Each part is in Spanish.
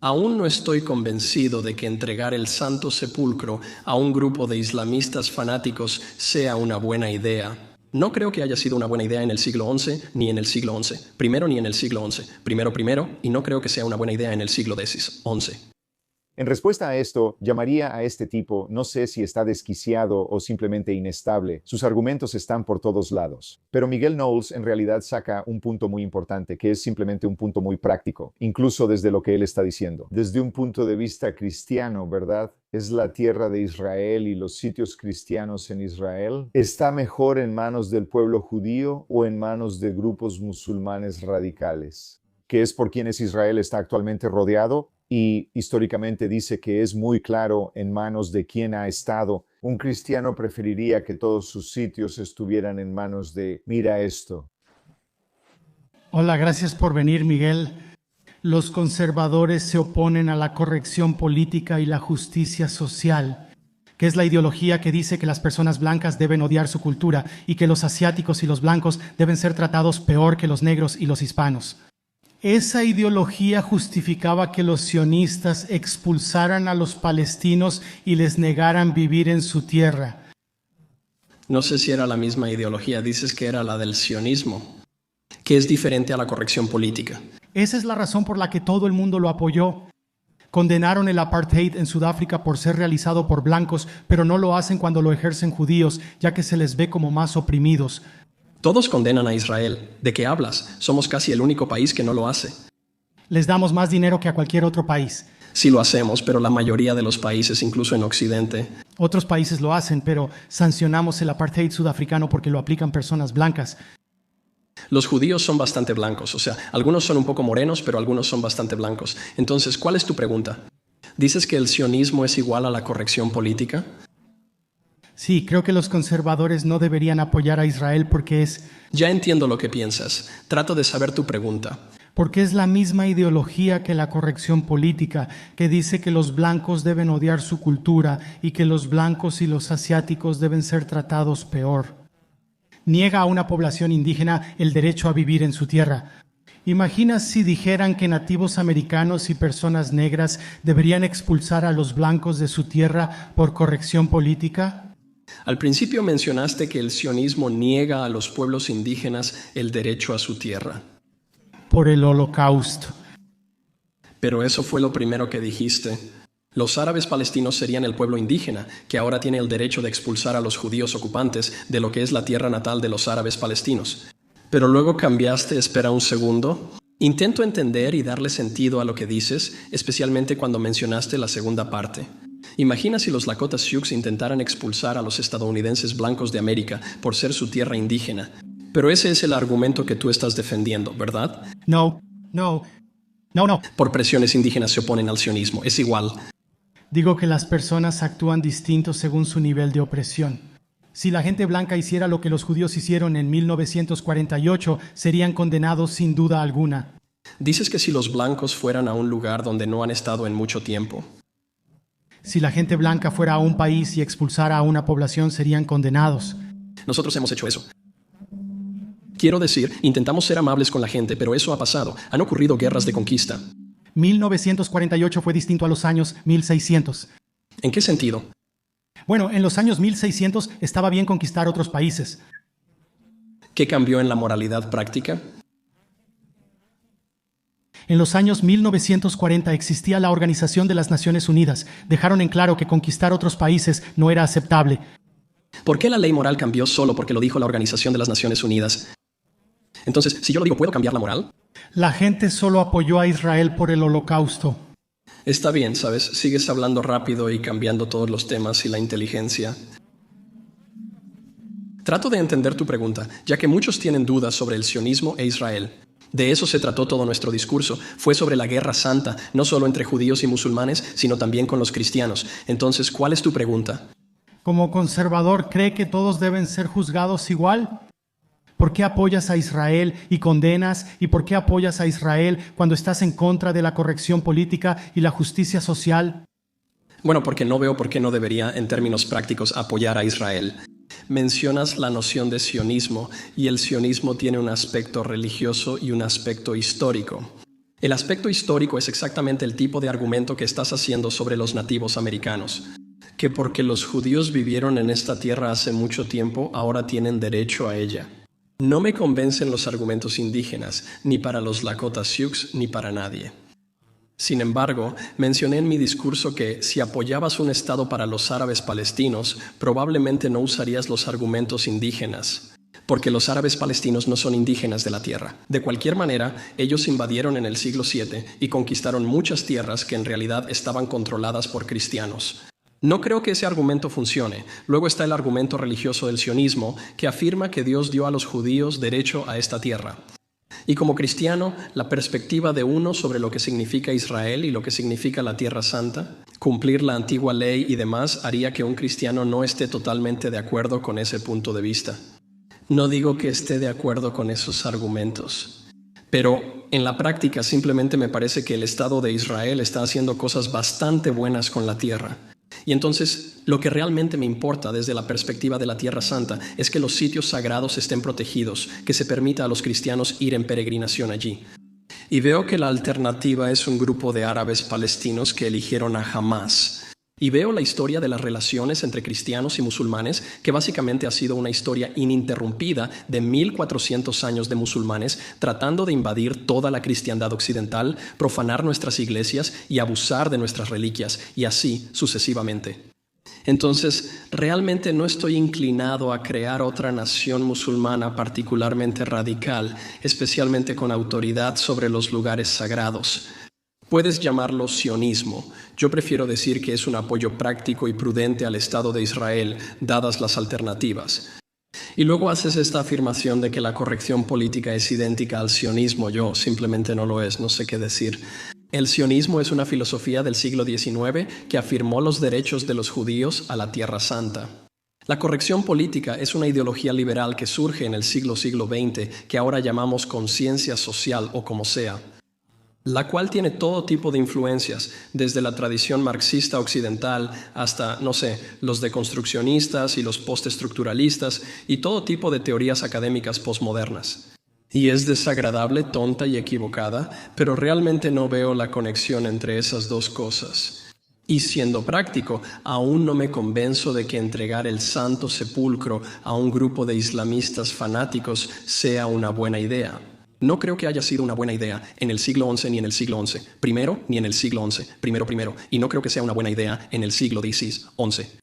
Aún no estoy convencido de que entregar el Santo Sepulcro a un grupo de islamistas fanáticos sea una buena idea. No creo que haya sido una buena idea en el siglo XI ni en el siglo XI. Primero ni en el siglo XI. Primero, y no creo que sea una buena idea en el siglo XI. En respuesta a esto, llamaría a este tipo, no sé si está desquiciado o simplemente inestable. Sus argumentos están por todos lados. Pero Miguel Knowles en realidad saca un punto muy importante, que es simplemente un punto muy práctico, incluso desde lo que él está diciendo. Desde un punto de vista cristiano, ¿verdad? ¿Es la tierra de Israel y los sitios cristianos en Israel? ¿Está mejor en manos del pueblo judío o en manos de grupos musulmanes radicales? ¿Que es por quienes Israel está actualmente rodeado? Y históricamente dice que es muy claro en manos de quien ha estado. Un cristiano preferiría que todos sus sitios estuvieran en manos de, mira esto. Hola, gracias por venir, Miguel. Los conservadores se oponen a la corrección política y la justicia social, que es la ideología que dice que las personas blancas deben odiar su cultura y que los asiáticos y los blancos deben ser tratados peor que los negros y los hispanos. Esa ideología justificaba que los sionistas expulsaran a los palestinos y les negaran vivir en su tierra. No sé si era la misma ideología, dices que era la del sionismo, que es diferente a la corrección política. Esa es la razón por la que todo el mundo lo apoyó. Condenaron el apartheid en Sudáfrica por ser realizado por blancos, pero no lo hacen cuando lo ejercen judíos, ya que se les ve como más oprimidos. Todos condenan a Israel. ¿De qué hablas? Somos casi el único país que no lo hace. Les damos más dinero que a cualquier otro país. Sí lo hacemos, pero la mayoría de los países, incluso en Occidente. Otros países lo hacen, pero sancionamos el apartheid sudafricano porque lo aplican personas blancas. Los judíos son bastante blancos, o sea, algunos son un poco morenos, pero algunos son bastante blancos. Entonces, ¿cuál es tu pregunta? ¿Dices que el sionismo es igual a la corrección política? Sí, creo que los conservadores no deberían apoyar a Israel porque es... Ya entiendo lo que piensas. Trato de saber tu pregunta. Porque es la misma ideología que la corrección política, que dice que los blancos deben odiar su cultura y que los blancos y los asiáticos deben ser tratados peor. Niega a una población indígena el derecho a vivir en su tierra. ¿Imaginas si dijeran que nativos americanos y personas negras deberían expulsar a los blancos de su tierra por corrección política? Al principio mencionaste que el sionismo niega a los pueblos indígenas el derecho a su tierra. Por el Holocausto. Pero eso fue lo primero que dijiste. Los árabes palestinos serían el pueblo indígena, que ahora tiene el derecho de expulsar a los judíos ocupantes de lo que es la tierra natal de los árabes palestinos. Pero luego cambiaste, espera un segundo. Intento entender y darle sentido a lo que dices, especialmente cuando mencionaste la segunda parte. Imagina si los Lakota Sioux intentaran expulsar a los estadounidenses blancos de América por ser su tierra indígena. Pero ese es el argumento que tú estás defendiendo, ¿verdad? No. Por presiones indígenas se oponen al sionismo, es igual. Digo que las personas actúan distinto según su nivel de opresión. Si la gente blanca hiciera lo que los judíos hicieron en 1948, serían condenados sin duda alguna. Dices que si los blancos fueran a un lugar donde no han estado en mucho tiempo. Si la gente blanca fuera a un país y expulsara a una población, serían condenados. Nosotros hemos hecho eso. Quiero decir, intentamos ser amables con la gente, pero eso ha pasado. Han ocurrido guerras de conquista. 1948 fue distinto a los años 1600. ¿En qué sentido? Bueno, en los años 1600 estaba bien conquistar otros países. ¿Qué cambió en la moralidad práctica? En los años 1940 existía la Organización de las Naciones Unidas. Dejaron en claro que conquistar otros países no era aceptable. ¿Por qué la ley moral cambió solo porque lo dijo la Organización de las Naciones Unidas? Entonces, si yo lo digo, ¿puedo cambiar la moral? La gente solo apoyó a Israel por el Holocausto. Está bien, ¿sabes? Sigues hablando rápido y cambiando todos los temas y la inteligencia. Trato de entender tu pregunta, ya que muchos tienen dudas sobre el sionismo e Israel. De eso se trató todo nuestro discurso. Fue sobre la guerra santa, no solo entre judíos y musulmanes, sino también con los cristianos. Entonces, ¿cuál es tu pregunta? Como conservador, ¿cree que todos deben ser juzgados igual? ¿Por qué apoyas a Israel y condenas? ¿Y por qué apoyas a Israel cuando estás en contra de la corrección política y la justicia social? Bueno, porque no veo por qué no debería, en términos prácticos, apoyar a Israel. Mencionas la noción de sionismo, y el sionismo tiene un aspecto religioso y un aspecto histórico. El aspecto histórico es exactamente el tipo de argumento que estás haciendo sobre los nativos americanos, que porque los judíos vivieron en esta tierra hace mucho tiempo, ahora tienen derecho a ella. No me convencen los argumentos indígenas, ni para los Lakota Sioux, ni para nadie. Sin embargo, mencioné en mi discurso que si apoyabas un Estado para los árabes palestinos, probablemente no usarías los argumentos indígenas, porque los árabes palestinos no son indígenas de la tierra. De cualquier manera, ellos invadieron en el siglo VII y conquistaron muchas tierras que en realidad estaban controladas por cristianos. No creo que ese argumento funcione. Luego está el argumento religioso del sionismo, que afirma que Dios dio a los judíos derecho a esta tierra. Y como cristiano, la perspectiva de uno sobre lo que significa Israel y lo que significa la Tierra Santa, cumplir la antigua ley y demás, haría que un cristiano no esté totalmente de acuerdo con ese punto de vista. No digo que esté de acuerdo con esos argumentos, pero en la práctica simplemente me parece que el Estado de Israel está haciendo cosas bastante buenas con la tierra. Y entonces, lo que realmente me importa desde la perspectiva de la Tierra Santa es que los sitios sagrados estén protegidos, que se permita a los cristianos ir en peregrinación allí. Y veo que la alternativa es un grupo de árabes palestinos que eligieron a Hamás. Y veo la historia de las relaciones entre cristianos y musulmanes, que básicamente ha sido una historia ininterrumpida de 1400 años de musulmanes tratando de invadir toda la cristiandad occidental, profanar nuestras iglesias y abusar de nuestras reliquias, y así sucesivamente. Entonces, realmente no estoy inclinado a crear otra nación musulmana particularmente radical, especialmente con autoridad sobre los lugares sagrados. Puedes llamarlo sionismo. Yo prefiero decir que es un apoyo práctico y prudente al Estado de Israel, dadas las alternativas. Y luego haces esta afirmación de que la corrección política es idéntica al sionismo. Yo simplemente no lo es, no sé qué decir. El sionismo es una filosofía del siglo XIX que afirmó los derechos de los judíos a la Tierra Santa. La corrección política es una ideología liberal que surge en el siglo XX, que ahora llamamos conciencia social o como sea, la cual tiene todo tipo de influencias, desde la tradición marxista occidental hasta, los deconstruccionistas y los postestructuralistas y todo tipo de teorías académicas posmodernas. Y es desagradable, tonta y equivocada, pero realmente no veo la conexión entre esas dos cosas. Y siendo práctico, aún no me convenzo de que entregar el Santo Sepulcro a un grupo de islamistas fanáticos sea una buena idea. No creo que haya sido una buena idea en el siglo XI ni en el siglo XI. Primero, ni en el siglo XI. Primero. Y no creo que sea una buena idea en el siglo XVI, XI.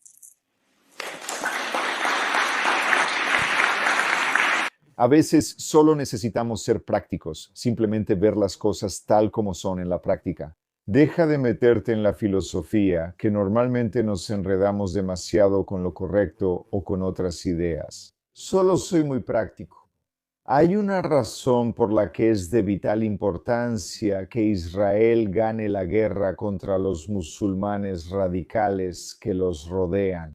A veces solo necesitamos ser prácticos, simplemente ver las cosas tal como son en la práctica. Deja de meterte en la filosofía, que normalmente nos enredamos demasiado con lo correcto o con otras ideas. Solo soy muy práctico. Hay una razón por la que es de vital importancia que Israel gane la guerra contra los musulmanes radicales que los rodean.